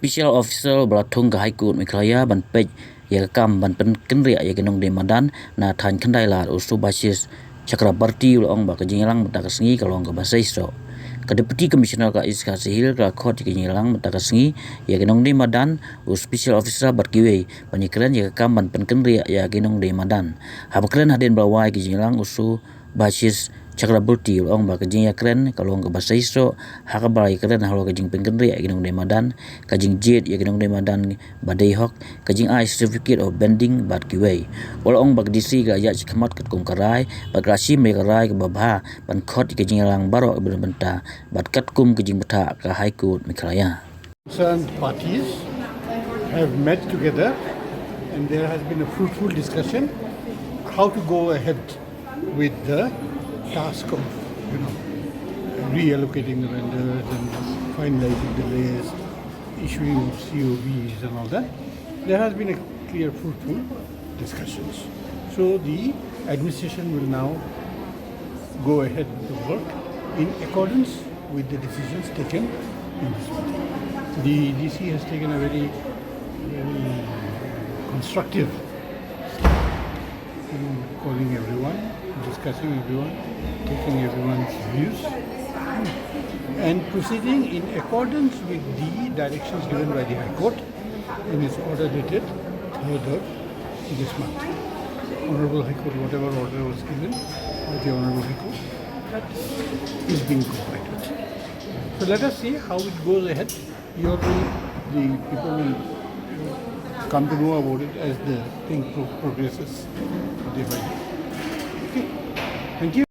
Special Officer Balatung ke High Court Mikraya Pynbeit ya kam ban pen kenria ya Nongdie Madan na than khandai lar usu basis Chakrabarti ulong ba ke Jingialang mataksngi kalong ke Seisoh. Ke Deputy Commissioner ka Iska Sehil ka Court ke Jingialang mataksngi ya Nongdie Madan Special Officer Barkiwe panikran ya kam ban pen kenria ya Nongdie Madan. Habakran haden bawai ke Jingialang usu basis Chakrabarti ulong ba ke Jingiakren kalong ke Seisoh hakabai kren halo ke Jing penkenria ya Nongdie Madan ka Jing jet ya Nongdie Madan badai hok ka Jing I certificate of bending Barkiwe. Olong bag disi ga ya chikmat kat kum karai bagrasi me karai ke babha ban khot ke Jingialang baro benta bat kat kum ke Jing bata ka High Court Mikraya. Concerned parties have met together and there has been a fruitful discussion how to go ahead with the task of reallocating the vendors and finalizing the list, issuing of COVs and all that. There has been a clear fruitful discussions. So the administration will now go ahead with the work in accordance with the decisions taken in this meeting. The DC has taken a very constructive step in calling everyone, discussing everyone, taking everyone's views and proceeding in accordance with the directions given by the High Court in its order dated 3rd of this month. Honorable High Court, whatever order was given by the Honorable High Court, that is being complied with. So let us see how it goes ahead. The people will come to know about it as the thing progresses day by day. Okay, thank you.